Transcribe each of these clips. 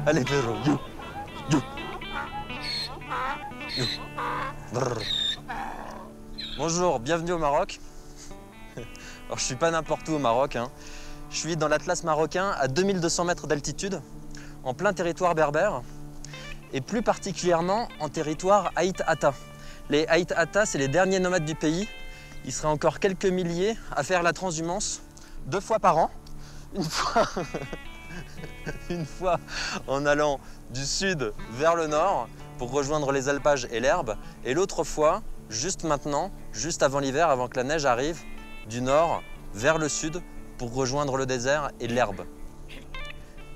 Allez, Pedro, you, you, you. Brrr. Bonjour, bienvenue au Maroc. Alors, je suis pas n'importe où au Maroc, hein. Je suis dans l'Atlas marocain à 2200 mètres d'altitude, en plein territoire berbère, et plus particulièrement en territoire Haït Ata. Les Haït Ata, c'est les derniers nomades du pays. Il serait encore quelques milliers à faire la transhumance 2 fois par an. Une fois en allant du sud vers le nord pour rejoindre les alpages et l'herbe, et l'autre fois, juste maintenant, juste avant l'hiver, avant que la neige arrive, du nord vers le sud pour rejoindre le désert et l'herbe.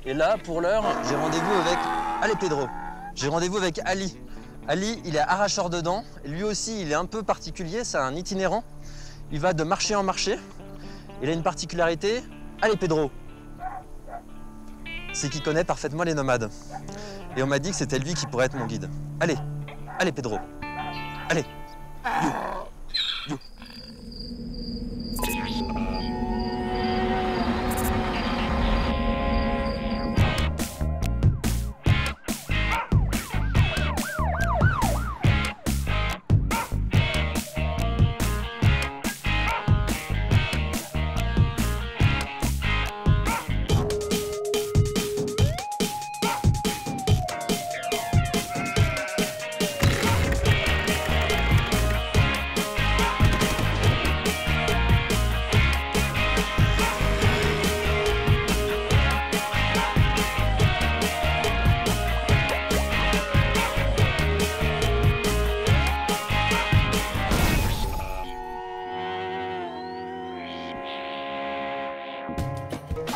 Et là, pour l'heure, j'ai rendez-vous avec... Allez, Pedro! J'ai rendez-vous avec Ali. Ali, il est arracheur de dents. Lui aussi, il est un peu particulier, c'est un itinérant. Il va de marché en marché. Il a une particularité. Allez, Pedro! C'est qu'il connaît parfaitement les nomades. Et on m'a dit que c'était lui qui pourrait être mon guide. Allez, allez, Pedro! Allez! You. You.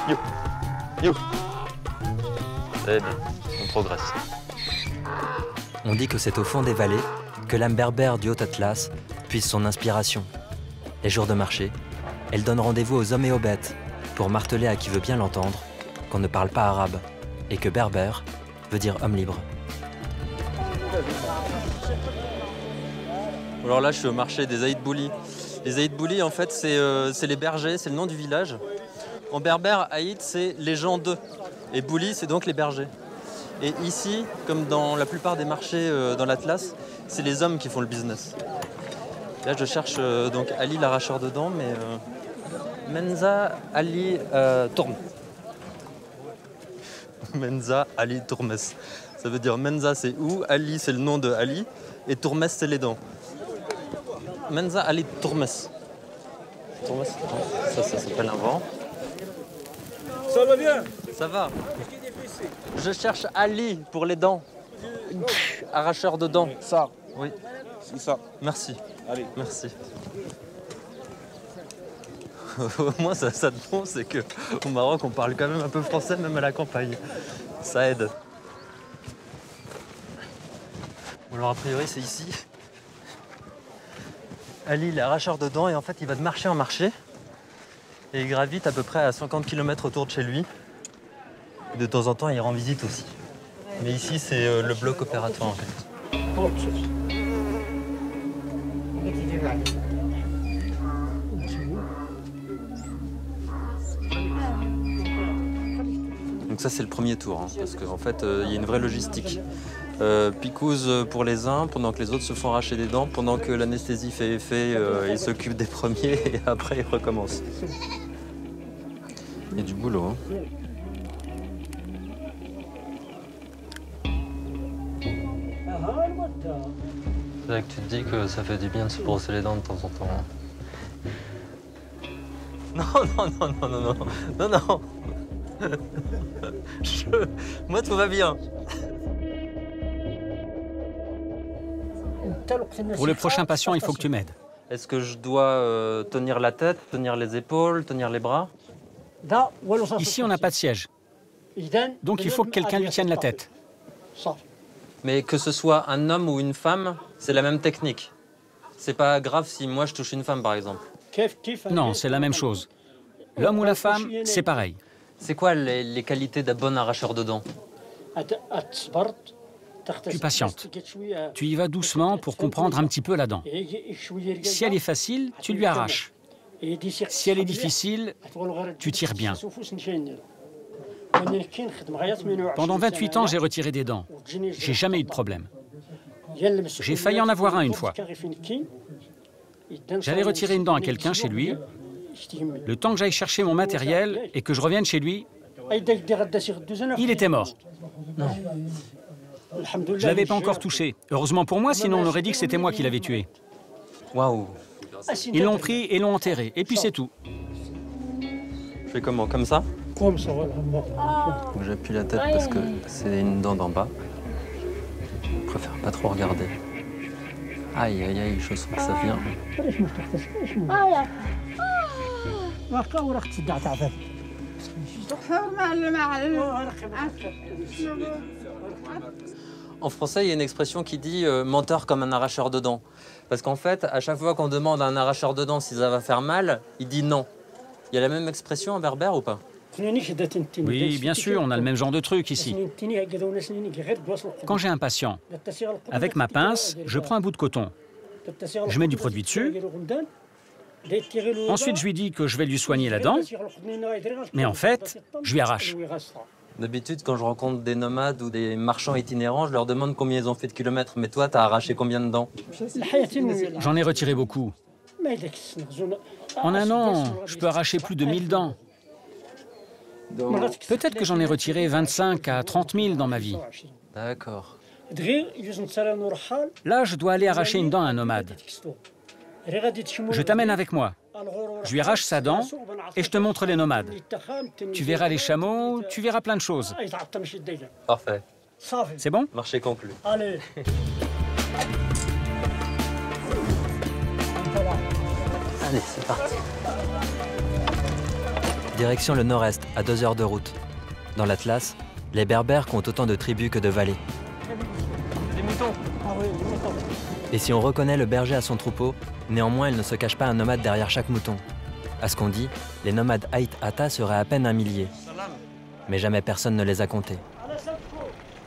You. You. C'est bien, on progresse. On dit que c'est au fond des vallées que l'âme berbère du Haut-Atlas puise son inspiration. Les jours de marché, elle donne rendez-vous aux hommes et aux bêtes pour marteler à qui veut bien l'entendre qu'on ne parle pas arabe et que berbère veut dire homme libre. Alors là, je suis au marché des Aït Bouli. Les Aït Bouli, en fait, c'est les bergers, c'est le nom du village. En berbère, Aït, c'est les gens d'eux. Et Bouli, c'est donc les bergers. Et ici, comme dans la plupart des marchés dans l'Atlas, c'est les hommes qui font le business. Là, je cherche donc Ali, l'arracheur de dents, mais Menza Ali Tourme. Menza Ali Tourmes. Ça veut dire Menza, c'est où, Ali, c'est le nom de Ali, et Tourmes, c'est les dents. Menza Ali Tourmes. Tourmes, ça s'appelle un vent. Ça va bien? Ça va. Je cherche Ali pour les dents. Arracheur de dents. Ça. Oui. C'est ça. Merci. Allez. Merci. Moi, ça de bon, c'est qu'au Maroc, on parle quand même un peu français, même à la campagne. Ça aide. Bon, alors, a priori, c'est ici. Ali, il est arracheur de dents et en fait, il va de marché en marché. Et il gravite à peu près à 50 km autour de chez lui. De temps en temps, il rend visite aussi. Mais ici, c'est le bloc opératoire, en fait. Donc ça, c'est le premier tour, hein, parce qu'en fait, il y a une vraie logistique. Picouse pour les uns, pendant que les autres se font arracher des dents, pendant que l'anesthésie fait effet, ils s'occupent des premiers et après, ils recommencent. Il y a du boulot, hein. C'est vrai que tu te dis que ça fait du bien de se brosser les dents de temps en temps. Non, non, non, non, non, non, non, non. Moi, tout va bien. Pour le prochain patient, il faut que tu m'aides. Est-ce que je dois tenir la tête, tenir les épaules, tenir les bras? Ici, on n'a pas de siège. Donc, il faut que quelqu'un lui tienne la tête. Mais que ce soit un homme ou une femme, c'est la même technique. C'est pas grave si moi je touche une femme, par exemple. Non, c'est la même chose. L'homme ou la femme, c'est pareil. C'est quoi les qualités d'un bon arracheur de dents? Tu patientes. Tu y vas doucement pour comprendre un petit peu la dent. Si elle est facile, tu lui arraches. Si elle est difficile, tu tires bien. Pendant 28 ans, j'ai retiré des dents. J'ai jamais eu de problème. J'ai failli en avoir un une fois. J'allais retirer une dent à quelqu'un chez lui. Le temps que j'aille chercher mon matériel et que je revienne chez lui, il était mort. Je ne l'avais pas encore touché. Heureusement pour moi, sinon on aurait dit que c'était moi qui l'avais tué. Waouh. Ils l'ont pris et l'ont enterré. Et puis c'est tout. Je fais comment? Comme ça? Comme ça, voilà. Donc j'appuie la tête parce que c'est une dent d'en bas. Je préfère pas trop regarder. Aïe, aïe, aïe, je sens que ça vient. En français, il y a une expression qui dit menteur comme un arracheur de dents. Parce qu'en fait, à chaque fois qu'on demande à un arracheur de dents si ça va faire mal, il dit non. Il y a la même expression en berbère ou pas? Oui, bien sûr, on a le même genre de truc ici. Quand j'ai un patient, avec ma pince, je prends un bout de coton. Je mets du produit dessus. Ensuite, je lui dis que je vais lui soigner la dent. Mais en fait, je lui arrache. D'habitude, quand je rencontre des nomades ou des marchands itinérants, je leur demande combien ils ont fait de kilomètres. Mais toi, t'as arraché combien de dents? J'en ai retiré beaucoup. En un an, je peux arracher plus de 1000 dents. Peut-être que j'en ai retiré 25 à 30 000 dans ma vie. D'accord. Là, je dois aller arracher une dent à un nomade. Je t'amène avec moi. Je lui arrache sa dent et je te montre les nomades. Tu verras les chameaux, tu verras plein de choses. Parfait. C'est bon? Marché conclu. Allez. Allez, c'est parti. Direction le nord-est, à 2 heures de route. Dans l'Atlas, les Berbères comptent autant de tribus que de vallées. Des moutons. Et si on reconnaît le berger à son troupeau, néanmoins il ne se cache pas un nomade derrière chaque mouton. À ce qu'on dit, les nomades Haït Hata seraient à peine 1 millier. Mais jamais personne ne les a comptés.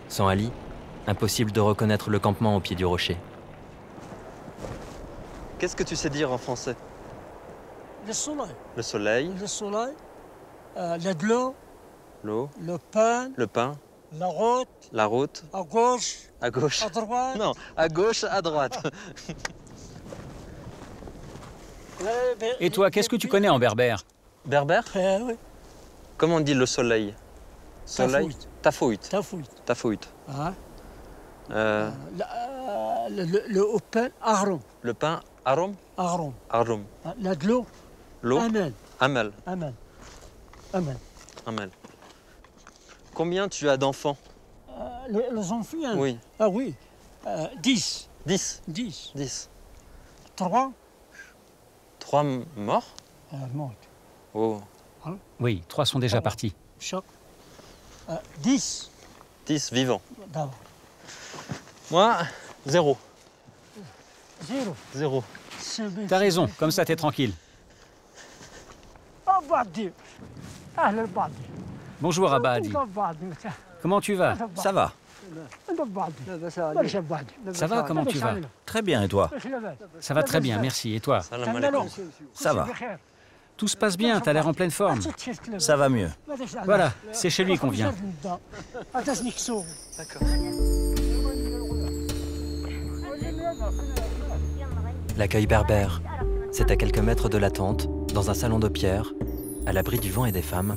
Sans Ali, impossible de reconnaître le campement au pied du rocher. Qu'est-ce que tu sais dire en français? Le soleil. Le soleil, Le soleil. De l'eau. l'eau, Le pain. le pain, La route. la route, À gauche. à gauche. À droite. Non, à gauche, à droite. Et toi, qu'est-ce que tu connais en berbère? Berbère? Oui. Comment on dit le soleil? Soleil? Tafouit. Tafouit. Tafouit. Hein? Euh, Le pain. Aron. le pain, arom? Aron. Arom. La de l'eau. L'eau? Amel. Amel. Amel. Amel. Amel. Combien tu as d'enfants? Les enfants. Oui. Ah oui. 10. 10. 10. 10. 3. 3 morts? Mort. Oh. Oui, 3 sont déjà Pardon. partis. Choc. 10. 10 vivants. D'abord. Moi, 0. 0. 0. T'as raison, comme ça t'es tranquille. Bonjour Abadi. Comment tu vas? Ça va. Ça va, comment tu vas? Très bien, et toi? Ça va très bien, merci. Et toi? Salam alaikum. Ça va. Tout se passe bien, t'as l'air en pleine forme. Ça va mieux. Voilà, c'est chez lui qu'on vient. D'accord. L'accueil berbère, c'est à quelques mètres de la tente, dans un salon de pierre, à l'abri du vent et des femmes,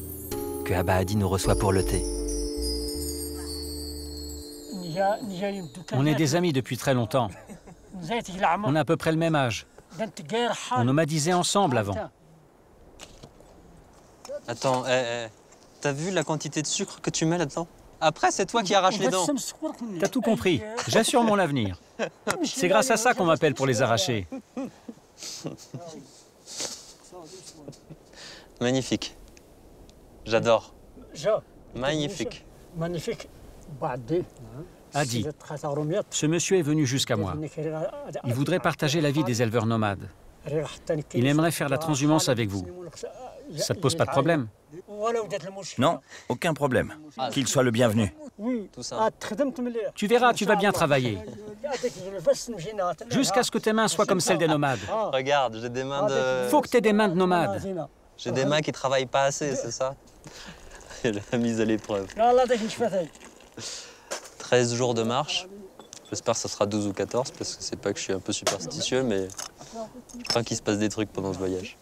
que Abadi nous reçoit pour le thé. On est des amis depuis très longtemps. On a à peu près le même âge. On nomadisait ensemble avant. Attends, t'as vu la quantité de sucre que tu mets là-dedans? Après, c'est toi qui arraches les dents. T'as tout compris. J'assure mon avenir. C'est grâce à ça qu'on m'appelle pour les arracher. Magnifique. J'adore. Magnifique. Magnifique. Adi, ce monsieur est venu jusqu'à moi. Il voudrait partager la vie des éleveurs nomades. Il aimerait faire la transhumance avec vous. Ça te pose pas de problème? Non, aucun problème. Qu'il soit le bienvenu. Tout ça. Tu verras, tu vas bien travailler. Jusqu'à ce que tes mains soient comme celles des nomades. Regarde, j'ai des mains de... Faut que t'aies des mains de nomades. J'ai des mains qui travaillent pas assez, c'est ça? Elle a mise à l'épreuve. لا الله يعطيك نشفتك. 13 jours de marche. J'espère que ça sera 12 ou 14 parce que c'est pas que je suis un peu superstitieux, mais je crains qu'il se passe des trucs pendant ce voyage.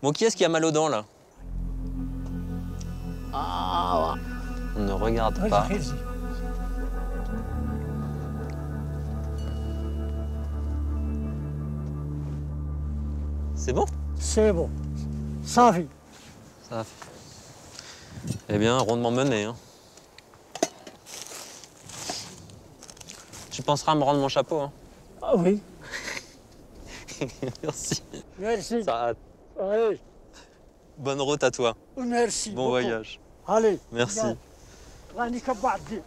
Bon, qui est-ce qui a mal aux dents là? On ne regarde pas. C'est bon? C'est bon. صافي. Ça va. Eh bien, rondement mené. Hein. Tu penseras à me rendre mon chapeau. Hein. Ah oui. Merci. Merci. Ça a... Allez. Bonne route à toi. Merci. Bon voyage. Allez. Merci. راني كبعت دي.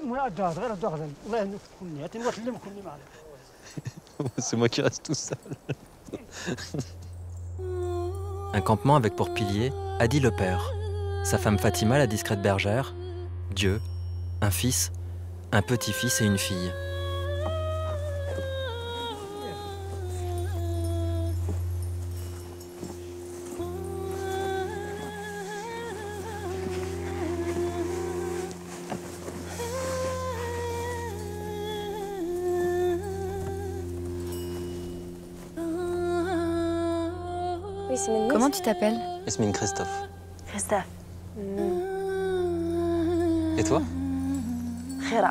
من أدار غير أدار الله يهنيك كوني هاتي نوصل كوني معنا. C'est moi qui reste tout seul. Un campement avec pour pilier Hadi le père, sa femme Fatima la discrète bergère, Dieu, un fils, un petit-fils et une fille. Comment tu t'appelles? Yasmine Christophe. Christophe. Et toi? Khira.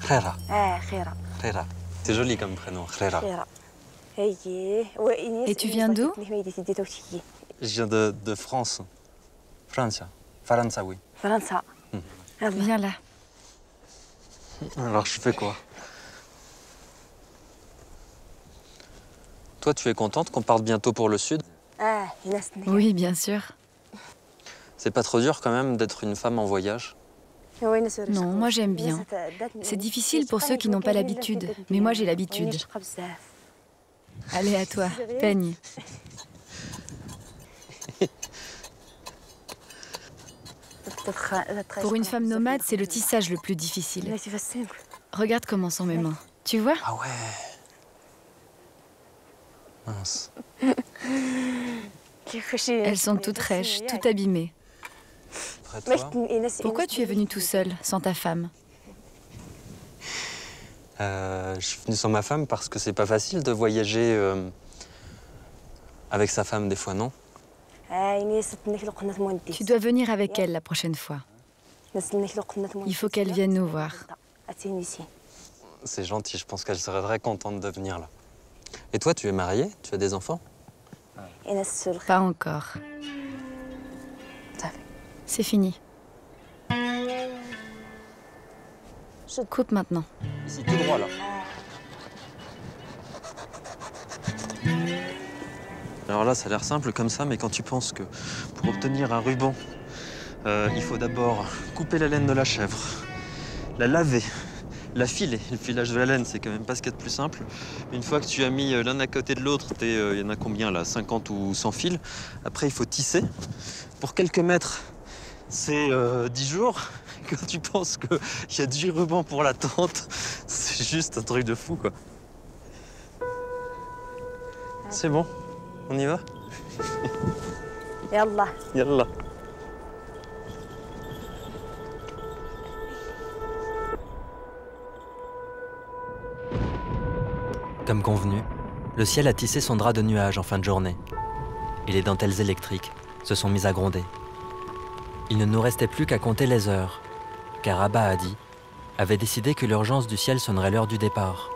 Khera. Ah, Khira. Khera. C'est joli comme prénom, Khera. Khira. Et tu viens d'où? Je viens de France. Francia. Faransaoui. France. Viens là. Alors je fais quoi? Toi, tu es contente qu'on parte bientôt pour le sud? Oui, bien sûr. C'est pas trop dur quand même d'être une femme en voyage? Non, moi j'aime bien. C'est difficile pour ceux qui n'ont pas l'habitude, mais moi j'ai l'habitude. Allez, à toi, peigne. Pour une femme nomade, c'est le tissage le plus difficile. Regarde comment sont mes mains. Tu vois? Ah ouais. Mince. Elles sont toutes rêches, toutes abîmées. Après toi? Pourquoi tu es venu tout seul, sans ta femme? Je suis venu sans ma femme parce que c'est pas facile de voyager avec sa femme des fois, non? Tu dois venir avec elle la prochaine fois. Il faut qu'elle vienne nous voir. C'est gentil, je pense qu'elle serait très contente de venir là. Et toi, tu es mariée? Tu as des enfants? Pas encore. C'est fini. Coupe maintenant. Ici, tout droit là. Alors là, ça a l'air simple comme ça, mais quand tu penses que pour obtenir un ruban, il faut d'abord couper la laine de la chèvre, la laver, la filer. Le filage de la laine, c'est quand même pas ce qu'il y a de plus simple. Une fois que tu as mis l'un à côté de l'autre, il y en a combien là? 50 ou 100 fils. Après, il faut tisser. Pour quelques mètres, c'est 10 jours. Quand tu penses qu'il y a 10 rubans pour la tente, c'est juste un truc de fou, quoi. C'est bon, on y va? Yallah. Yallah. Comme convenu, le ciel a tissé son drap de nuages en fin de journée. Et les dentelles électriques se sont mises à gronder. Il ne nous restait plus qu'à compter les heures, car Abba Hadi avait décidé que l'urgence du ciel sonnerait l'heure du départ.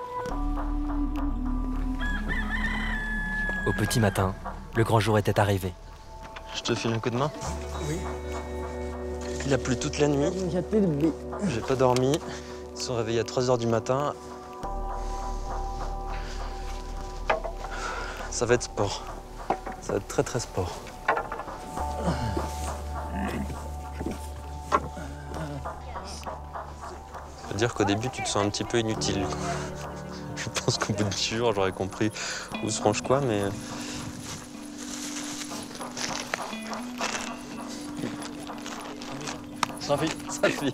Au petit matin, le grand jour était arrivé. Je te file un coup de main? Oui. Il a plu toute la nuit. J'ai pas dormi. Ils sont réveillés à 3 h du matin. Ça va être sport. Ça va être très très sport. Ça veut dire qu'au début, tu te sens un petit peu inutile. Je pense qu'au bout de 10 jours, j'aurais compris où se range quoi, mais... Safi. Safi.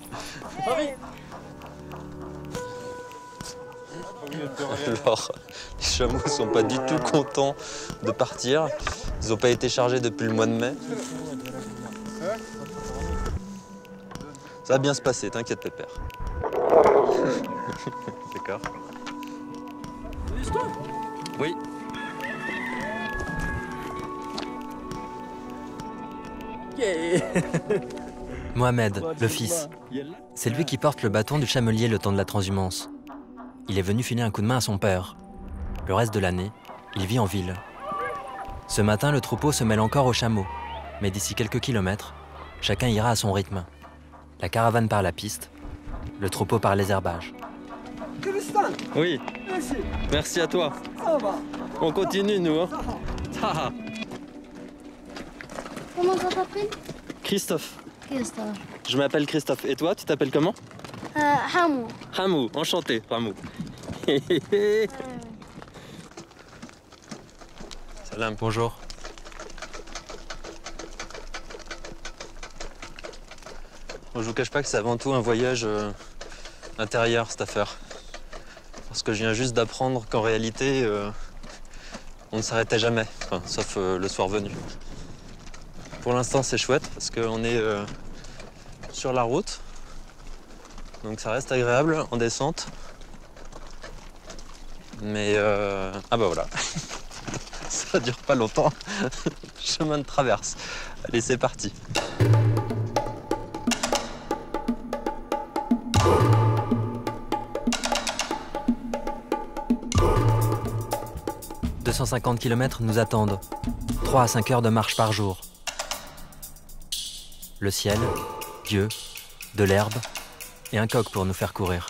Alors, les chameaux sont pas du tout contents de partir. Ils n'ont pas été chargés depuis le mois de mai. Ça va bien se passer, t'inquiète pépère. D'accord. Oui. Mohamed, le fils. C'est lui qui porte le bâton du chamelier le temps de la transhumance. Il est venu filer un coup de main à son père. Le reste de l'année, il vit en ville. Ce matin, le troupeau se mêle encore aux chameaux. Mais d'ici quelques kilomètres, chacun ira à son rythme. La caravane par la piste, le troupeau par les herbages. Oui. Merci à toi. On continue, nous. Hein. Comment ça s'appelle? Christophe. Christophe. Je m'appelle Christophe. Et toi, tu t'appelles comment? Hamou. Hamou. Enchanté, Hamou. Salam. Bonjour. Je vous cache pas que c'est avant tout un voyage intérieur, cette affaire. Parce que je viens juste d'apprendre qu'en réalité, on ne s'arrêtait jamais, enfin, sauf le soir venu. Pour l'instant, c'est chouette parce qu'on est sur la route. Donc ça reste agréable en descente. Mais ah bah voilà, ça dure pas longtemps. Chemin de traverse. Allez, c'est parti. « 250 km nous attendent. 3 à 5 heures de marche par jour. Le ciel, Dieu, de l'herbe et un coq pour nous faire courir.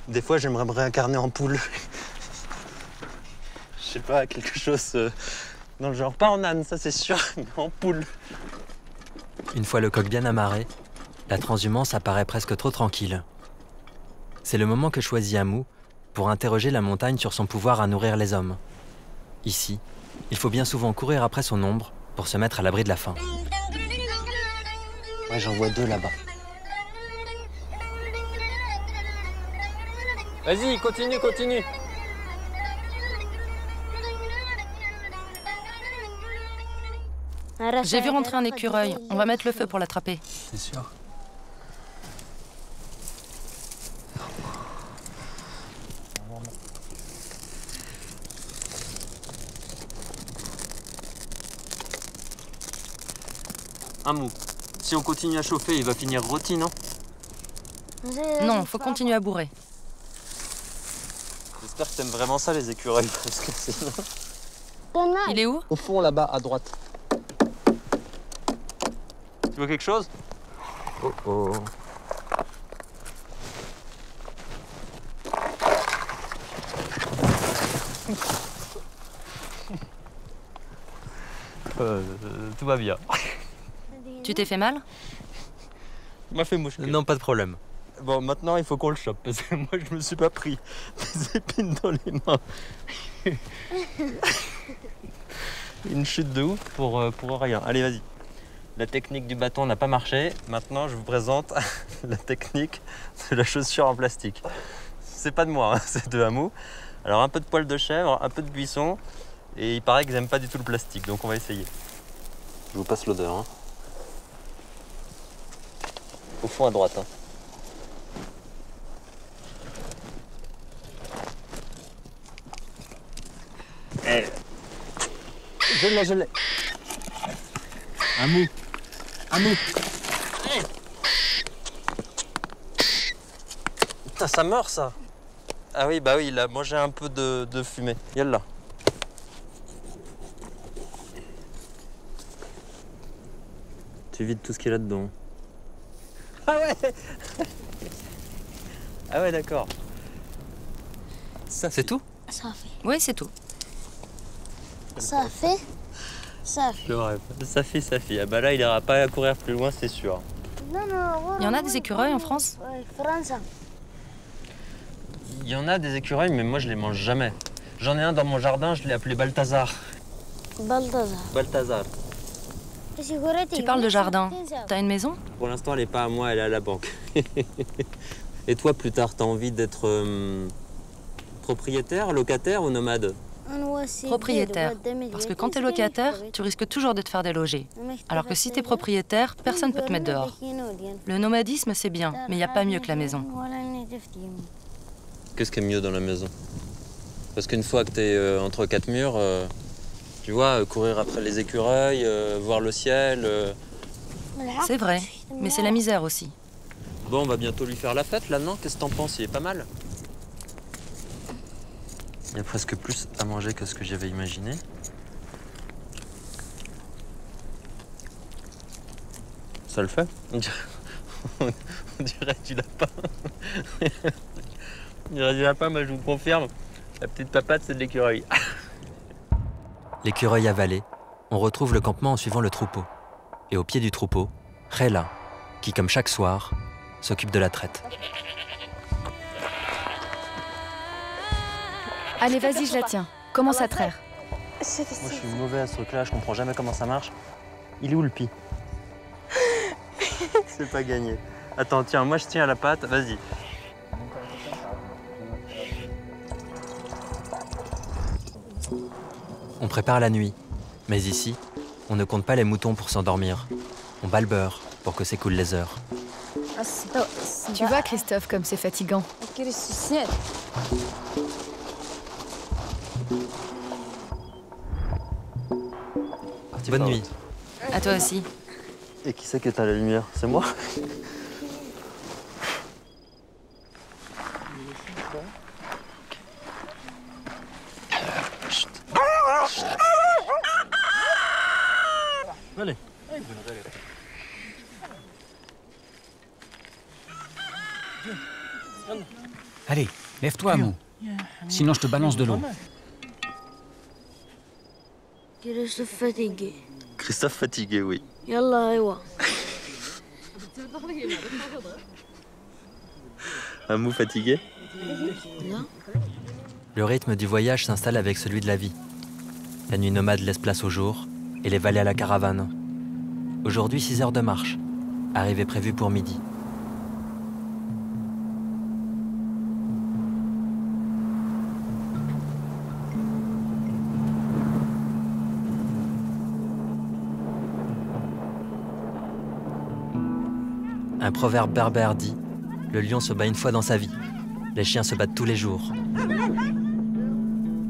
Des fois, j'aimerais me réincarner en poule. Je sais pas, quelque chose dans le genre. Pas en âne, ça c'est sûr, mais en poule. Une fois le coq bien amarré, la transhumance apparaît presque trop tranquille. C'est le moment que choisit Hamou pour interroger la montagne sur son pouvoir à nourrir les hommes. Ici, il faut bien souvent courir après son ombre pour se mettre à l'abri de la faim. Ouais, j'en vois 2 là-bas. Vas-y, continue, continue. J'ai vu rentrer un écureuil. On va mettre le feu pour l'attraper. C'est sûr. Hamou, si on continue à chauffer, il va finir rôti, non? Non, faut continuer à bourrer. J'espère que t'aimes vraiment ça, les écureuils, parce que sinon... Il est où? Au fond, là-bas, à droite. Tu vois quelque chose? Oh oh. Tout va bien. Tu t'es fait mal? M'a fait mouche. Non, pas de problème. Bon, maintenant, il faut qu'on le chope, parce que moi, je me suis pas pris des épines dans les mains. Une chute de ouf pour rien. Allez, vas-y. La technique du bâton n'a pas marché. Maintenant, je vous présente la technique de la chaussure en plastique. C'est pas de moi, hein, c'est de Hamou. Alors, un peu de poil de chèvre, un peu de buisson. Et il paraît qu'ils n'aiment pas du tout le plastique, donc on va essayer. Je vous passe l'odeur. Hein. Au fond à droite. Hein. Je l'ai. Hamou. Hamou. Putain, ça meurt ça. Ah oui, bah oui, il a mangé un peu de fumée. Yallah. Tu vides tout ce qu'il y a là-dedans. Ah ouais. Ah ouais, d'accord. C'est tout? Ça fait. Oui, c'est tout. Ça fait. Ça fait. Le rêve. Ça fait. Ah bah là, il n'ira pas à courir plus loin, c'est sûr. Il y en a des écureuils en France? France. Il y en a des écureuils, mais moi, je les mange jamais. J'en ai un dans mon jardin, je l'ai appelé Balthazar. Balthazar. Balthazar. Tu parles de jardin. T'as une maison? Pour l'instant, elle n'est pas à moi, elle est à la banque. Et toi, plus tard, t'as envie d'être propriétaire, locataire ou nomade? Propriétaire. Parce que quand t'es locataire, tu risques toujours de te faire déloger. Alors que si t'es propriétaire, personne peut te mettre dehors. Le nomadisme, c'est bien, mais il n'y a pas mieux que la maison. Qu'est-ce qui est mieux dans la maison? Parce qu'une fois que t'es entre quatre murs, tu vois, courir après les écureuils, voir le ciel... C'est vrai, mais c'est la misère aussi. Bon, on va bientôt lui faire la fête, là, non? Qu'est-ce que t'en penses? Il est pas mal. Il y a presque plus à manger que ce que j'avais imaginé. Ça le fait? On dirait du lapin. On dirait du lapin, mais je vous confirme, la petite papate, c'est de l'écureuil. L'écureuil avalé, on retrouve le campement en suivant le troupeau. Et au pied du troupeau, Réla, qui, comme chaque soir, s'occupe de la traite. Allez, vas-y, je la tiens. Commence à traire. Moi, je suis mauvais à ce truc-là, je comprends jamais comment ça marche. Il est où le pis? C'est pas gagné. Attends, tiens, moi je tiens à la patte, vas-y. On prépare la nuit, mais ici, on ne compte pas les moutons pour s'endormir. On bat le beurre pour que s'écoulent les heures. Tu vois, Christophe, comme c'est fatigant. Bonne nuit. À toi aussi. Et qui c'est qui est à la lumière? C'est moi? Allez. Allez, lève-toi, Amou. Sinon, je te balance de l'eau. Christophe fatigué, oui. Amou fatigué? Le rythme du voyage s'installe avec celui de la vie. La nuit nomade laisse place au jour et les vallées à la caravane. Aujourd'hui, 6 heures de marche. Arrivée prévue pour midi. Un proverbe berbère dit « Le lion se bat une fois dans sa vie. Les chiens se battent tous les jours. »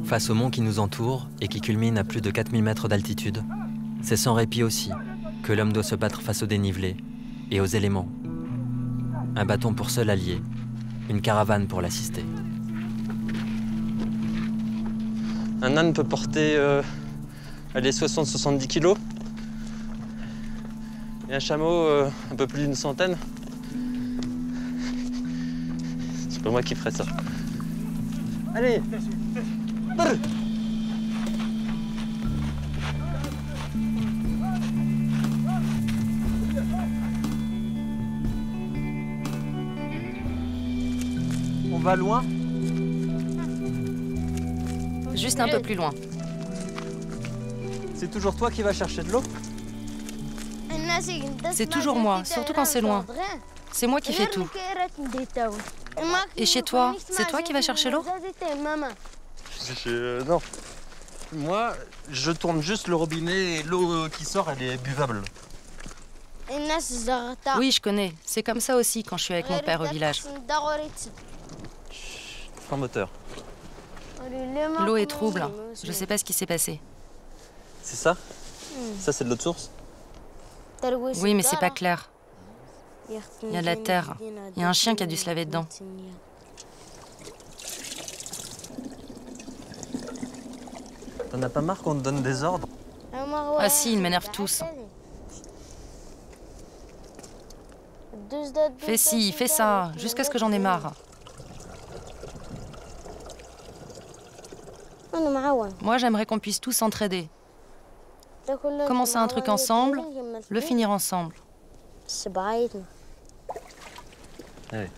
Face au mont qui nous entoure et qui culmine à plus de 4000 mètres d'altitude, c'est sans répit aussi que l'homme doit se battre face au dénivelé et aux éléments. Un bâton pour seul allié, une caravane pour l'assister. Un âne peut porter 60-70 kilos. Et un chameau, un peu plus d'une centaine. C'est pas moi qui ferais ça. Allez! On va loin? Juste un peu plus loin. C'est toujours toi qui vas chercher de l'eau? C'est toujours moi, surtout quand c'est loin. C'est moi qui fais tout. Et chez toi, c'est toi qui vas chercher l'eau? Non. Moi, je tourne juste le robinet et l'eau qui sort, elle est buvable. Oui, je connais. C'est comme ça aussi quand je suis avec mon père au village. Fin moteur. L'eau est trouble. Je sais pas ce qui s'est passé. C'est ça? Ça, c'est de l'eau de source? Oui, mais c'est pas clair. Il y a de la terre. Il y a un chien qui a dû se laver dedans. T'en as pas marre qu'on te donne des ordres? Ah si, ils m'énervent tous. Fais ci, fais ça, jusqu'à ce que j'en ai marre. Moi, j'aimerais qu'on puisse tous s'entraider. Commencer un truc ensemble, le finir ensemble. Allez.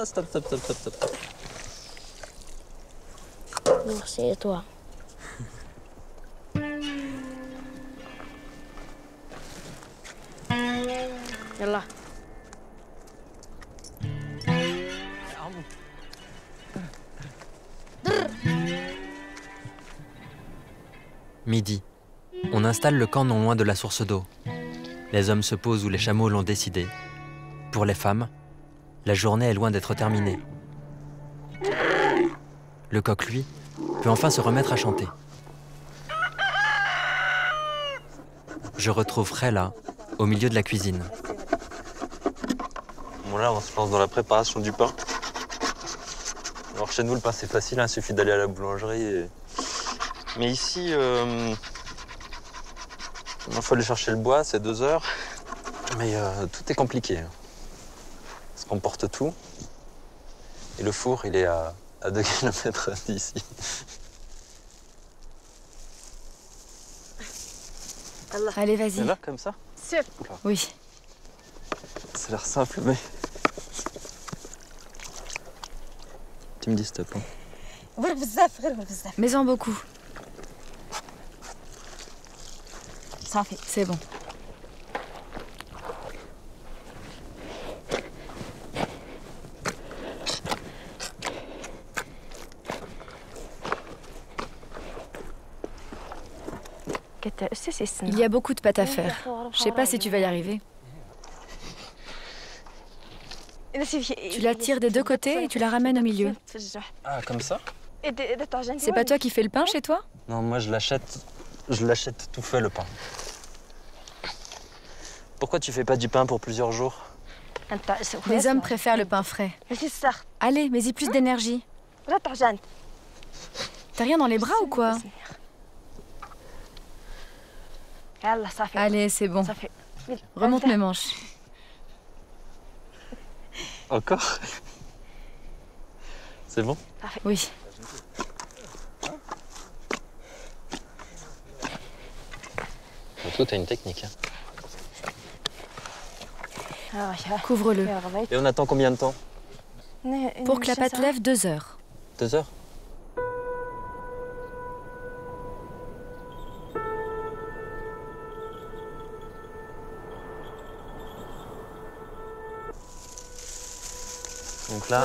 Stop. Merci, et toi? يلا. Midi. On installe le camp non loin de la source d'eau. Les hommes se posent où les chameaux l'ont décidé. Pour les femmes, la journée est loin d'être terminée. Le coq, lui, peut enfin se remettre à chanter. Je retrouve Rella au milieu de la cuisine. Bon là, on se lance dans la préparation du pain. Alors chez nous, le pain c'est facile, il suffit d'aller à la boulangerie. Mais ici, il faut aller chercher le bois, c'est 2 heures. Mais tout est compliqué. Parce qu'on porte tout. Et le four, il est à 2 km d'ici. Allez, vas-y. C'est là, comme ça? Oui. Ça a l'air simple, mais... Tu me dis stop. Hein. Mets-en beaucoup. C'est bon. Il y a beaucoup de pâte à faire. Je sais pas si tu vas y arriver. Tu la tires des 2 côtés et tu la ramènes au milieu. Ah, comme ça? C'est pas toi qui fais le pain chez toi? Non, moi je l'achète tout fait, le pain. Pourquoi tu fais pas du pain pour plusieurs jours? Les hommes préfèrent le pain frais. Allez, mets-y plus d'énergie. T'as rien dans les bras ou quoi? Allez, c'est bon. Remonte mes manches. Encore? C'est bon? Oui. Toi, t'as une technique. Hein. Couvre-le. Et on attend combien de temps? Pour que la pâte lève, 2 heures. 2 heures? Donc là,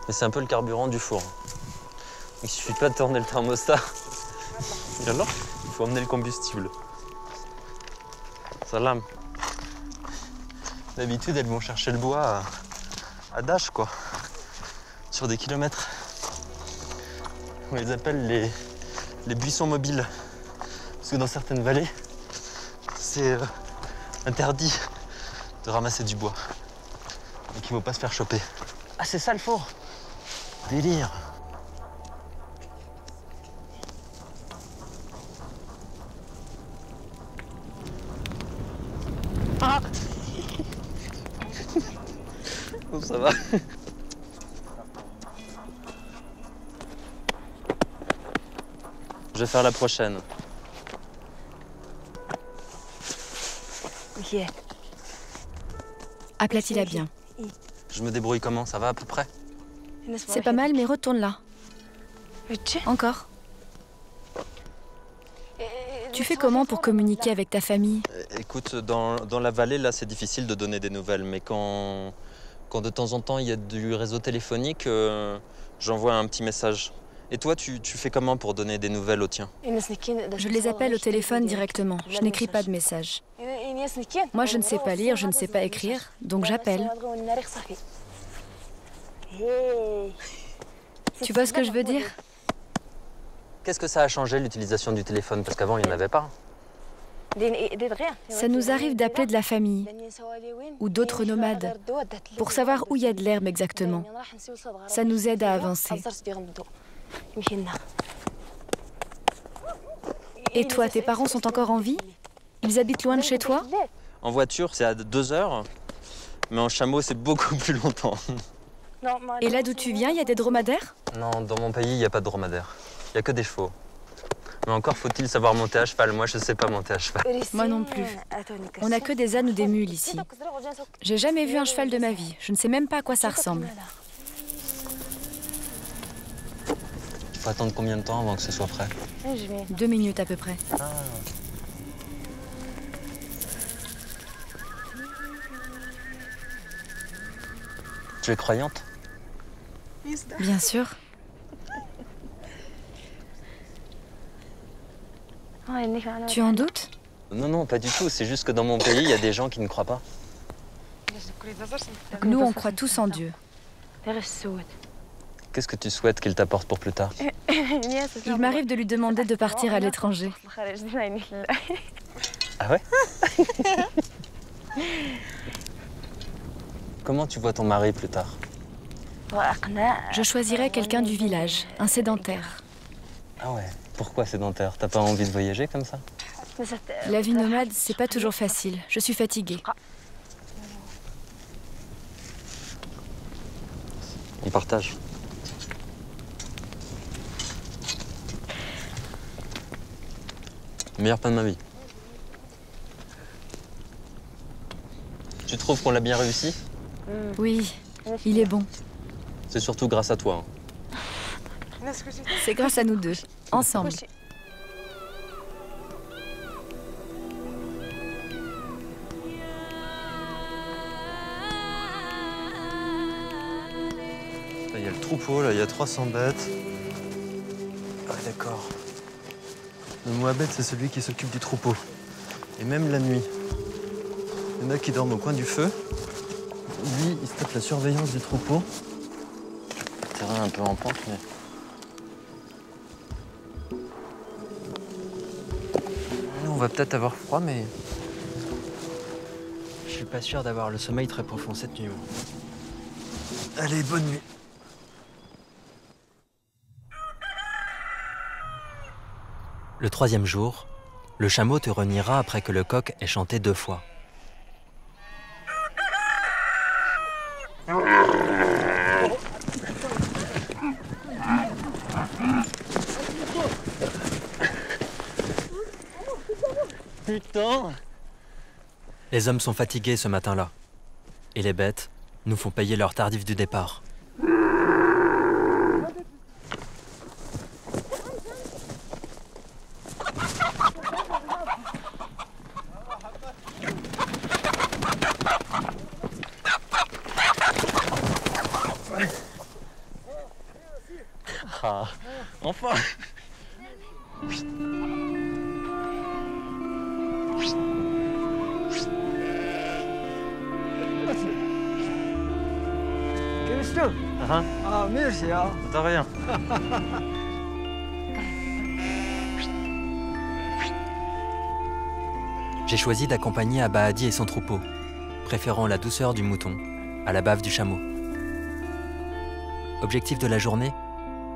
mais c'est un peu le carburant du four. Il suffit pas de tourner le thermostat. Et alors, il faut emmener le combustible. Ça lame. D'habitude, elles vont chercher le bois à Dash, quoi. Sur des kilomètres. On les appelle les buissons mobiles. Parce que dans certaines vallées, c'est interdit de ramasser du bois. Et qu'il ne faut pas se faire choper. Ah, c'est ça le four? Délire. Ah. Oh, ça va. Je vais faire la prochaine. Aplatis-la bien. Je me débrouille comment? Ça va à peu près? C'est pas mal, mais retourne-la. Encore. Tu fais comment pour communiquer avec ta famille? Écoute, dans la vallée, là, c'est difficile de donner des nouvelles. Mais quand de temps en temps, il y a du réseau téléphonique, j'envoie un petit message. Et toi, tu fais comment pour donner des nouvelles aux tiens? Je les appelle au téléphone directement. Je n'écris pas de message. Moi, je ne sais pas lire, je ne sais pas écrire, donc j'appelle. Tu vois ce que je veux dire? Qu'est-ce que ça a changé, l'utilisation du téléphone? Parce qu'avant, il n'y en avait pas. Ça nous arrive d'appeler de la famille ou d'autres nomades pour savoir où il y a de l'herbe exactement. Ça nous aide à avancer. Et toi, tes parents sont encore en vie? Ils habitent loin de chez toi? En voiture, c'est à 2 heures, mais en chameau, c'est beaucoup plus longtemps. Et là d'où tu viens, il y a des dromadaires? Non, dans mon pays, il n'y a pas de dromadaire. Il n'y a que des chevaux. Mais encore faut-il savoir monter à cheval. Moi, je ne sais pas monter à cheval. Moi non plus. On n'a que des ânes ou des mules ici. J'ai jamais vu un cheval de ma vie. Je ne sais même pas à quoi ça ressemble. Il faut attendre combien de temps avant que ce soit prêt? 2 minutes à peu près. Ah. Tu es croyante? Bien sûr. Tu en doutes? Non, non, pas du tout. C'est juste que dans mon pays, il y a des gens qui ne croient pas. Nous, on croit tous en Dieu. Qu'est-ce que tu souhaites qu'il t'apporte pour plus tard? Il m'arrive de lui demander de partir à l'étranger. Ah ouais? Comment tu vois ton mari plus tard? Je choisirais quelqu'un du village, un sédentaire. Ah ouais? Pourquoi sédentaire? T'as pas envie de voyager comme ça? La vie nomade, c'est pas toujours facile. Je suis fatiguée. On partage. Meilleur pain de ma vie. Tu trouves qu'on l'a bien réussi? Oui, il est bon. C'est surtout grâce à toi. C'est grâce à nous deux, ensemble. Il y a le troupeau, là, il y a 300 bêtes. Ah d'accord. Le Moabed, c'est celui qui s'occupe du troupeau. Et même la nuit. Il y en a qui dorment au coin du feu. Lui, il se tape la surveillance du troupeau. Le terrain un peu en pente, mais... On va peut-être avoir froid, mais... Je suis pas sûr d'avoir le sommeil très profond cette nuit. Allez, bonne nuit. Le troisième jour, le chameau te reniera après que le coq ait chanté 2 fois. Putain! Les hommes sont fatigués ce matin-là. Et les bêtes nous font payer leur tardif du départ. Ah, enfin! Ah, merci. De rien. J'ai choisi d'accompagner Abahadi et son troupeau, préférant la douceur du mouton à la bave du chameau. Objectif de la journée,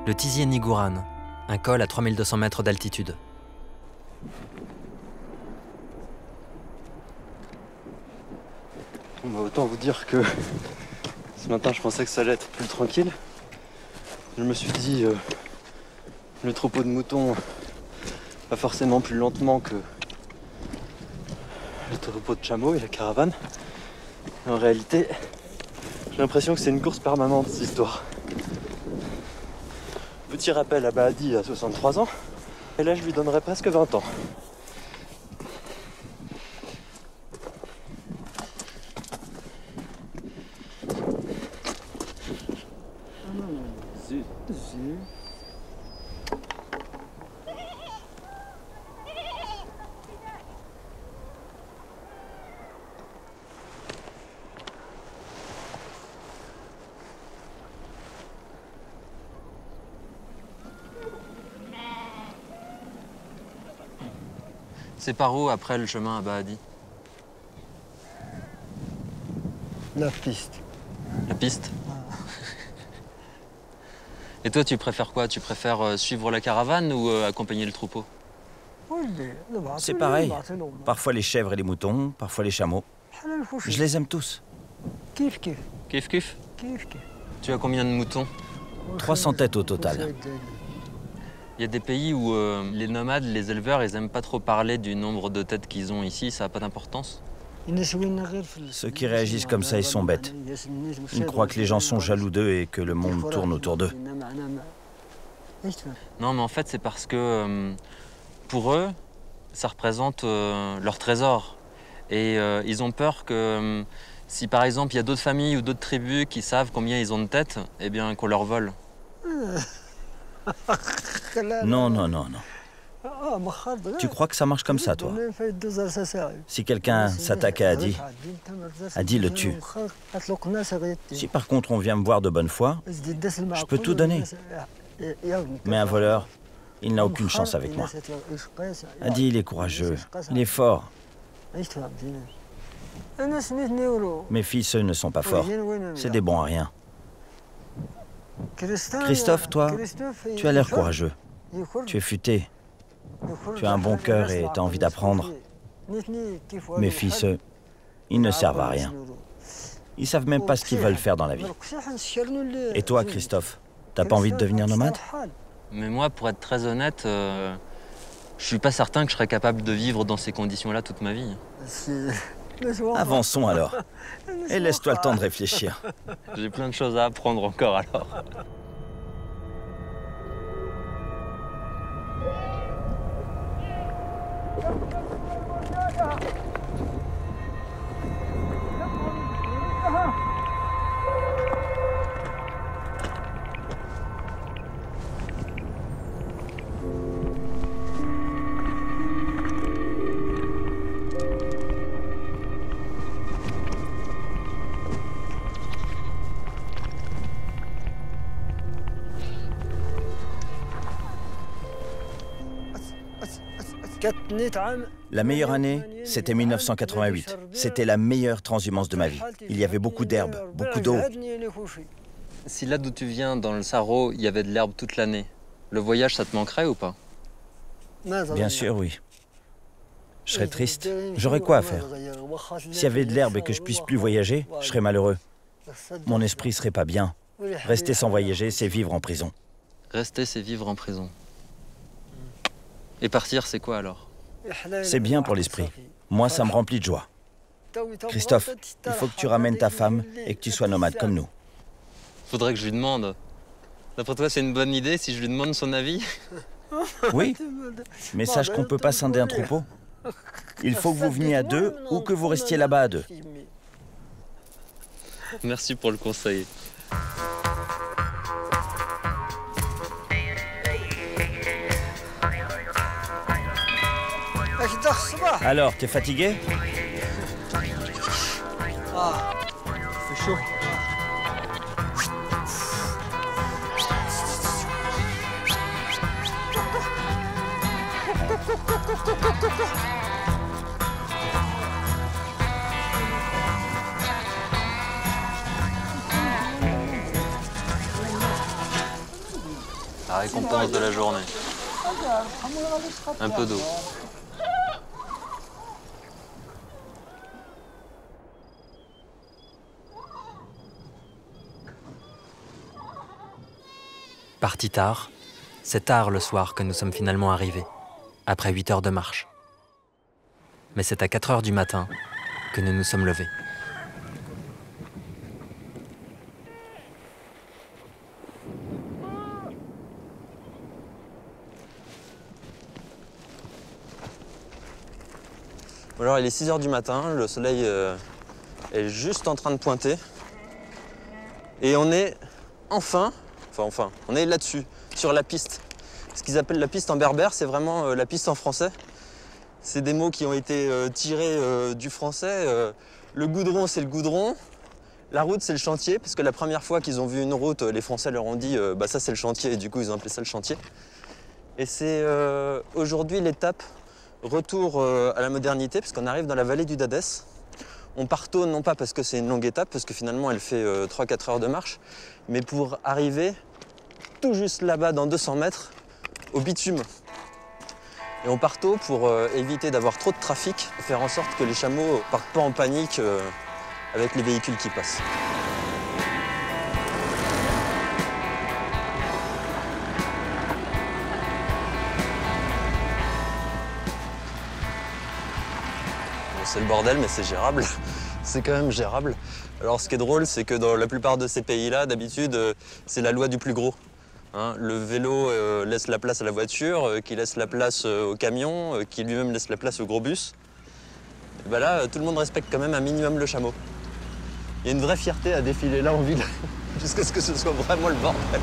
le Tizi Nigouran, un col à 3200 mètres d'altitude. Bon, bah, autant vous dire que ce matin, je pensais que ça allait être plus tranquille. Je me suis dit, le troupeau de moutons va forcément plus lentement que le troupeau de chameaux et la caravane. En réalité, j'ai l'impression que c'est une course permanente, cette histoire. Petit rappel, Abahadi a 63 ans, et là je lui donnerais presque 20 ans. C'est par où après le chemin à Abahadi? La piste. La piste? Et toi, tu préfères quoi? Tu préfères suivre la caravane ou accompagner le troupeau? C'est pareil. Parfois les chèvres et les moutons, parfois les chameaux. Je les aime tous. Kif kif? Tu as combien de moutons? 300 têtes au total. Il y a des pays où les nomades, les éleveurs, ils aiment pas trop parler du nombre de têtes qu'ils ont ici, ça n'a pas d'importance? Ceux qui réagissent comme ça, ils sont bêtes. Ils croient que les gens sont jaloux d'eux et que le monde tourne autour d'eux. Non, mais en fait, c'est parce que pour eux, ça représente leur trésor. Et ils ont peur que Si par exemple il y a d'autres familles ou d'autres tribus qui savent combien ils ont de têtes, eh bien qu'on leur vole. Non, non, non, non. Tu crois que ça marche comme ça, toi? Si quelqu'un s'attaque à Adi le tue. Si par contre on vient me voir de bonne foi, je peux tout donner. Mais un voleur, il n'a aucune chance avec moi. Adi, il est courageux, il est fort. Mes fils, eux, ne sont pas forts. C'est des bons à rien. Christophe, toi, tu as l'air courageux. Tu es futé. Tu as un bon cœur et tu as envie d'apprendre. Mes fils, eux, ils ne servent à rien. Ils savent même pas ce qu'ils veulent faire dans la vie. Et toi, Christophe, t'as pas envie de devenir nomade? Mais moi, pour être très honnête, je suis pas certain que je serais capable de vivre dans ces conditions-là toute ma vie. Avançons alors. Et laisse-toi le temps de réfléchir. J'ai plein de choses à apprendre encore alors. La meilleure année, c'était 1988. C'était la meilleure transhumance de ma vie. Il y avait beaucoup d'herbes, beaucoup d'eau. Si là d'où tu viens, dans le Sahara, il y avait de l'herbe toute l'année, le voyage, ça te manquerait ou pas? Bien sûr, oui. Je serais triste. J'aurais quoi à faire? S'il y avait de l'herbe et que je puisse plus voyager, je serais malheureux. Mon esprit serait pas bien. Rester sans voyager, c'est vivre en prison. Rester, c'est vivre en prison. Et partir, c'est quoi alors? C'est bien pour l'esprit. Moi, ça me remplit de joie. Christophe, il faut que tu ramènes ta femme et que tu sois nomade comme nous. Faudrait que je lui demande. D'après toi, c'est une bonne idée si je lui demande son avis? Oui, mais sache qu'on ne peut pas scinder un troupeau. Il faut que vous veniez à deux ou que vous restiez là-bas à deux. Merci pour le conseil. Alors, t'es fatigué? Ah, c'est chaud. La récompense de la journée. Un peu d'eau. Parti tard, c'est tard le soir que nous sommes finalement arrivés, après 8 heures de marche. Mais c'est à 4 heures du matin que nous nous sommes levés. Alors il est 6 heures du matin, le soleil est juste en train de pointer. Et on est enfin, on est là-dessus, sur la piste. Ce qu'ils appellent la piste en berbère, c'est vraiment la piste en français. C'est des mots qui ont été tirés du français. Le goudron, c'est le goudron. La route, c'est le chantier, parce que la première fois qu'ils ont vu une route, les Français leur ont dit bah ça c'est le chantier, et du coup ils ont appelé ça le chantier. Et c'est aujourd'hui l'étape retour à la modernité, parce qu'on arrive dans la vallée du Dadès. On part tôt, non pas parce que c'est une longue étape, parce que finalement elle fait 3-4 heures de marche, mais pour arriver tout juste là-bas, dans 200 mètres, au bitume. Et on part tôt pour éviter d'avoir trop de trafic, et faire en sorte que les chameaux partent pas en panique avec les véhicules qui passent. C'est le bordel, mais c'est gérable. C'est quand même gérable. Alors ce qui est drôle, c'est que dans la plupart de ces pays-là, d'habitude, c'est la loi du plus gros. Hein, le vélo laisse la place à la voiture, qui laisse la place au camion, qui lui-même laisse la place au gros bus. Et ben là, tout le monde respecte quand même un minimum le chameau. Il y a une vraie fierté à défiler là en ville, jusqu'à ce que ce soit vraiment le bordel.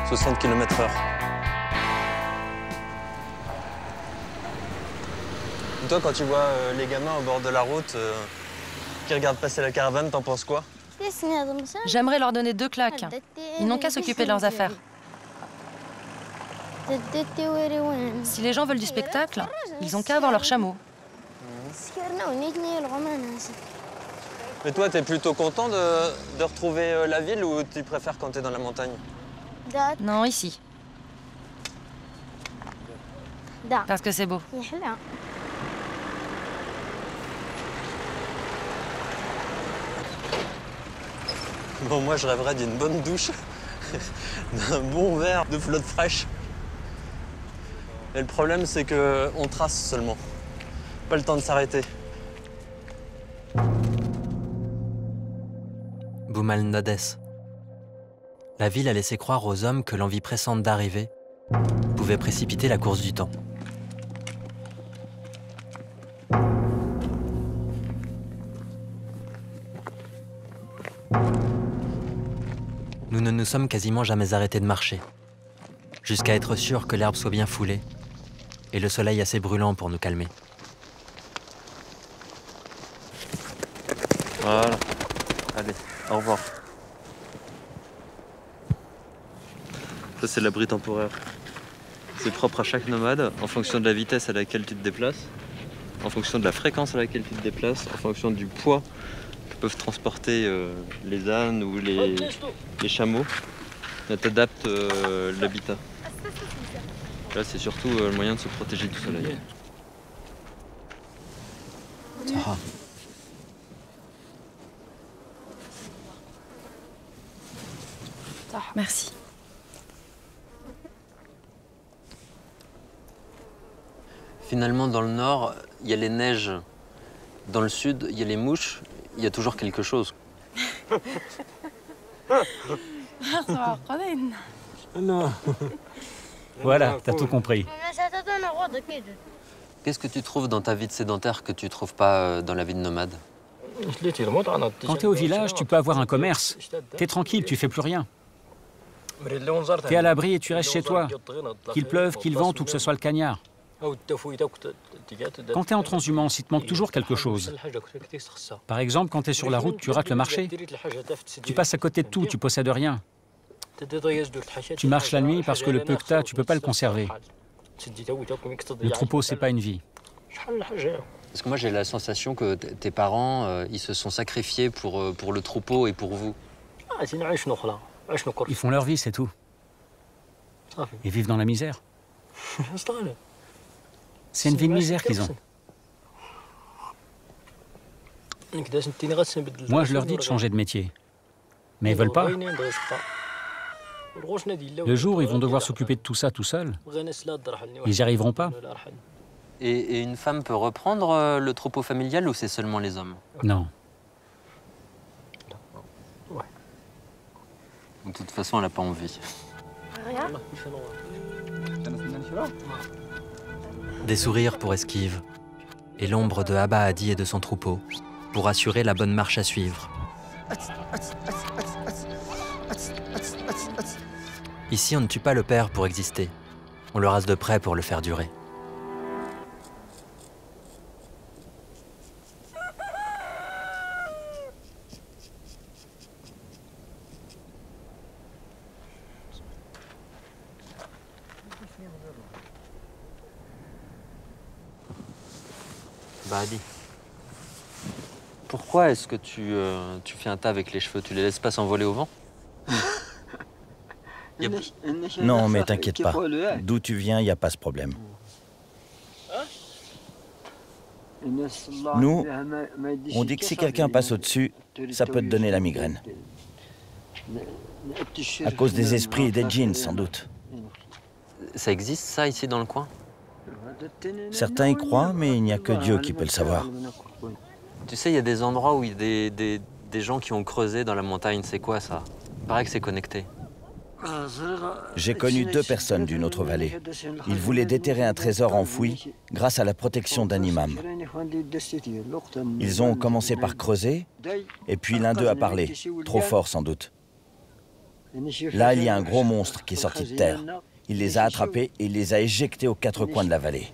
« 60 km/h. Toi, quand tu vois les gamins au bord de la route qui regardent passer la caravane, t'en penses quoi? J'aimerais leur donner 2 claques. Ils n'ont qu'à s'occuper de leurs affaires. Si les gens veulent du spectacle, ils ont qu'à avoir leur chameau. Mais toi, t'es plutôt content de retrouver la ville ou tu préfères quand t'es dans la montagne? Non, ici. Parce que c'est beau. Bon, moi, je rêverais d'une bonne douche, d'un bon verre de flotte fraîche. Et le problème, c'est qu'on trace seulement. Pas le temps de s'arrêter. Bou Malnades. La ville a laissé croire aux hommes que l'envie pressante d'arriver pouvait précipiter la course du temps. Nous ne nous sommes quasiment jamais arrêtés de marcher, jusqu'à être sûrs que l'herbe soit bien foulée et le soleil assez brûlant pour nous calmer. Voilà. Allez, au revoir. Ça, c'est l'abri temporaire. C'est propre à chaque nomade, en fonction de la vitesse à laquelle tu te déplaces, en fonction de la fréquence à laquelle tu te déplaces, en fonction du poids que peuvent transporter les ânes ou les chameaux. Tu adaptes l'habitat. Là, c'est surtout le moyen de se protéger du soleil. Merci. Finalement, dans le nord, il y a les neiges. Dans le sud, il y a les mouches. Il y a toujours quelque chose. Voilà, t'as tout compris. Qu'est-ce que tu trouves dans ta vie de sédentaire que tu trouves pas dans la vie de nomade? Quand t'es au village, tu peux avoir un commerce. T'es tranquille, tu fais plus rien. T'es à l'abri et tu restes chez toi. Qu'il pleuve, qu'il vente ou que ce soit le cagnard. Quand t'es en transhumance, il te manque toujours quelque chose. Par exemple, quand t'es sur la route, tu rates le marché. Tu passes à côté de tout, tu possèdes rien. Tu marches la nuit parce que le peu que t'as, tu peux pas le conserver. Le troupeau, c'est pas une vie. Parce que moi, j'ai la sensation que tes parents, ils se sont sacrifiés pour le troupeau et pour vous. Ils font leur vie, c'est tout. Ils vivent dans la misère. C'est une vie de misère qu'ils ont. Moi, je leur dis de changer de métier. Mais ils veulent pas. Le jour où ils vont devoir s'occuper de tout ça tout seuls, ils n'y arriveront pas. Et une femme peut reprendre le troupeau familial ou c'est seulement les hommes? Non. De toute façon, elle n'a pas envie. Des sourires pour Esquive et l'ombre de Abba Hadi et de son troupeau pour assurer la bonne marche à suivre. Ici, on ne tue pas le père pour exister. On le rase de près pour le faire durer. Hadi, pourquoi est-ce que tu fais un tas avec les cheveux? Tu les laisses pas s'envoler au vent? Non, mais t'inquiète pas. D'où tu viens, il n'y a pas ce problème. Nous, on dit que si quelqu'un passe au-dessus, ça peut te donner la migraine. À cause des esprits et des djinns, sans doute. Ça existe, ça, ici, dans le coin? Certains y croient, mais il n'y a que Dieu qui peut le savoir. Tu sais, il y a des endroits où il y a des Des gens qui ont creusé dans la montagne, c'est quoi ça? Paraît que c'est connecté. J'ai connu 2 personnes d'une autre vallée. Ils voulaient déterrer un trésor enfoui grâce à la protection d'un imam. Ils ont commencé par creuser, et puis l'un d'eux a parlé, trop fort sans doute. Là, il y a un gros monstre qui est sorti de terre. Il les a attrapés et il les a éjectés aux 4 coins de la vallée.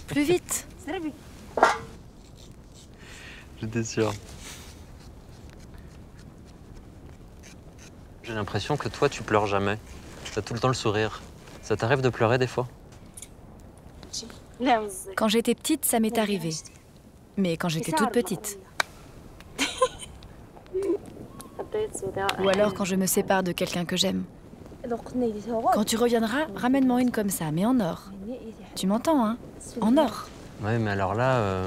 Plus vite. J'étais sûr. J'ai l'impression que toi, tu pleures jamais. T'as tout le temps le sourire. Ça t'arrive de pleurer des fois? Quand j'étais petite, ça m'est arrivé. Mais quand j'étais toute petite. Ou alors quand je me sépare de quelqu'un que j'aime. Quand tu reviendras, ramène-moi une comme ça, mais en or. Tu m'entends, hein? En or. Ouais, mais alors là,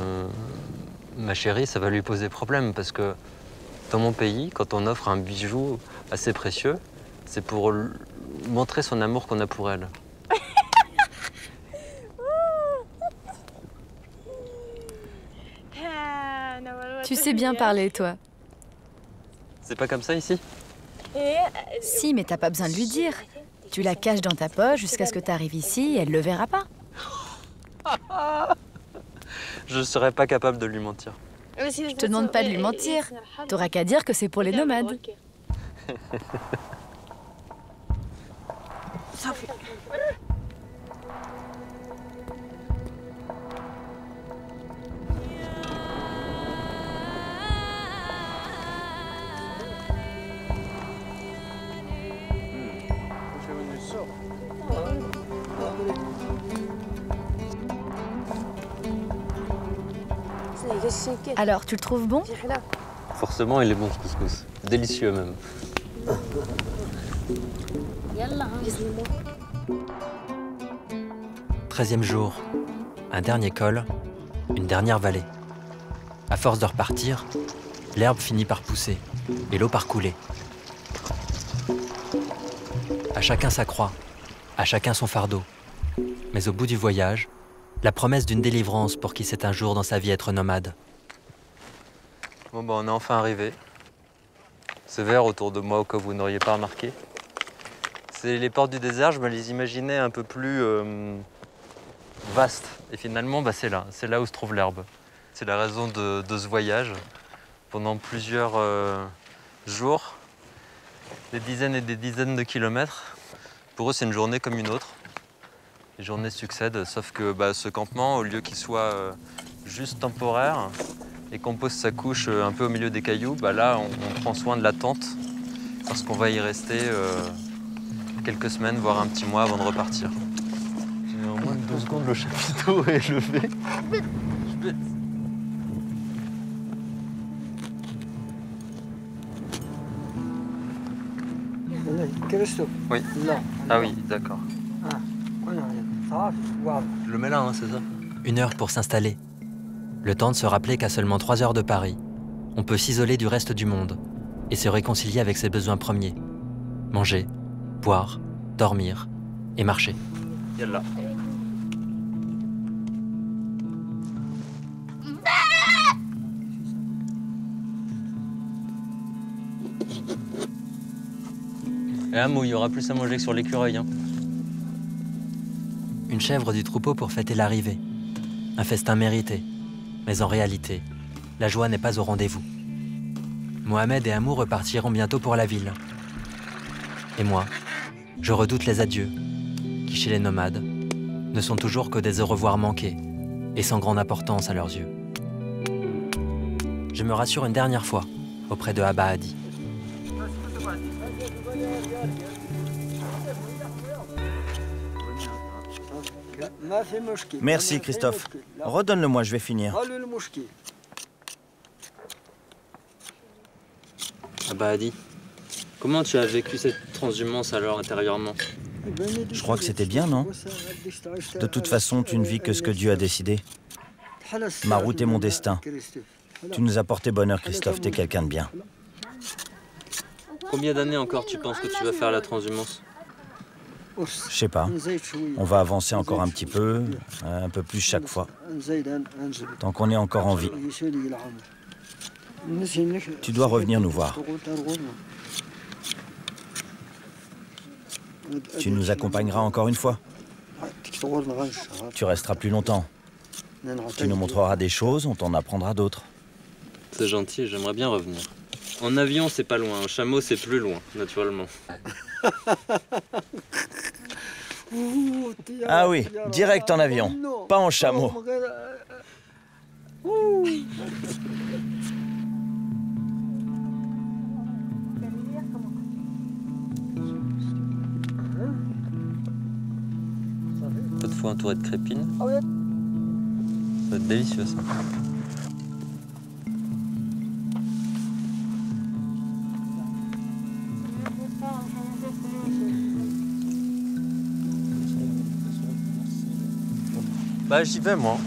ma chérie, ça va lui poser problème parce que dans mon pays, quand on offre un bijou assez précieux, c'est pour montrer son amour qu'on a pour elle. Tu sais bien parler, toi. C'est pas comme ça ici? Si, mais t'as pas besoin de lui dire. Tu la caches dans ta poche jusqu'à ce que tu arrives ici et elle le verra pas. Je serais pas capable de lui mentir. Je te demande pas de lui mentir. T'auras qu'à dire que c'est pour les nomades. Alors, tu le trouves bon? Forcément, il est bon ce couscous. Délicieux même. Treizième jour. Un dernier col, une dernière vallée. À force de repartir, l'herbe finit par pousser et l'eau par couler. À chacun sa croix, à chacun son fardeau. Mais au bout du voyage, la promesse d'une délivrance pour qui sait un jour dans sa vie être nomade. Bon bah on est enfin arrivé. C'est vert autour de moi au cas où vous n'auriez pas remarqué. C'est les portes du désert, je me les imaginais un peu plus vastes. Et finalement bah, c'est là où se trouve l'herbe. C'est la raison de ce voyage. Pendant plusieurs jours, des dizaines et des dizaines de kilomètres. Pour eux c'est une journée comme une autre. Les journées succèdent, sauf que bah, ce campement, au lieu qu'il soit juste temporaire et qu'on pose sa couche un peu au milieu des cailloux, bah, là, on prend soin de la tente parce qu'on va y rester quelques semaines, voire un petit mois avant de repartir. En moins de 2 secondes, le chapiteau est levé. Oui. Ah oui, d'accord. Je le mets là, hein, c'est ça? 1 heure pour s'installer. Le temps de se rappeler qu'à seulement 3 heures de Paris, on peut s'isoler du reste du monde et se réconcilier avec ses besoins premiers. Manger, boire, dormir et marcher. Yallah. Et un mot, il y aura plus à manger que sur l'écureuil. Hein. Une chèvre du troupeau pour fêter l'arrivée. Un festin mérité. Mais en réalité, la joie n'est pas au rendez-vous. Mohamed et Amou repartiront bientôt pour la ville. Et moi, je redoute les adieux, qui chez les nomades, ne sont toujours que des au revoir manqués et sans grande importance à leurs yeux. Je me rassure une dernière fois auprès de Abba Hadi. Merci Christophe. Redonne-le-moi, je vais finir. Abba Hadi, Comment tu as vécu cette transhumance alors intérieurement? Je crois que c'était bien, non? De toute façon, tu ne vis que ce que Dieu a décidé. Ma route est mon destin. Tu nous as porté bonheur, Christophe, t'es quelqu'un de bien. Combien d'années encore tu penses que tu vas faire la transhumance? Je sais pas. On va avancer encore un petit peu, un peu plus chaque fois. Tant qu'on est encore en vie. Tu dois revenir nous voir. Tu nous accompagneras encore une fois. Tu resteras plus longtemps. Tu nous montreras des choses, on t'en apprendra d'autres. C'est gentil, j'aimerais bien revenir. En avion, c'est pas loin. En chameau, c'est plus loin, naturellement. Ah oui, direct en avion, pas en chameau. Peu de fois entouré de crépines. Ça va être délicieux, ça. Bah j'y vais moi.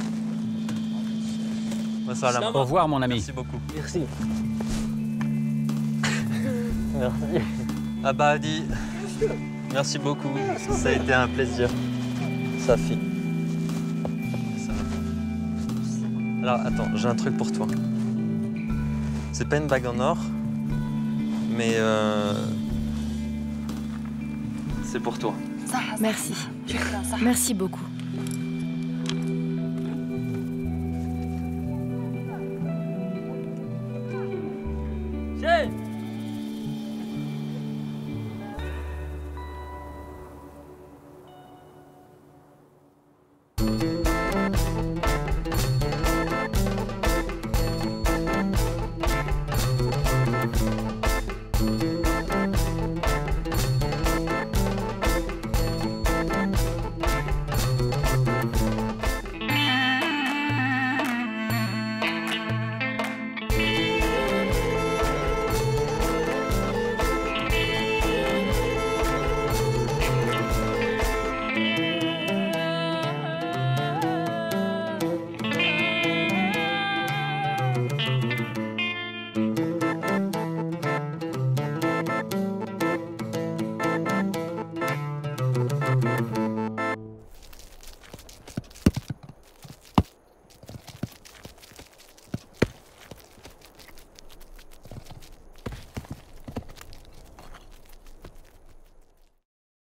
Au revoir mon ami. Merci beaucoup. Merci. Merci. Ah bah Adi, merci beaucoup. Ça a été un plaisir. Safi. Alors attends, j'ai un truc pour toi. C'est pas une bague en or, mais c'est pour toi. Merci. Merci beaucoup.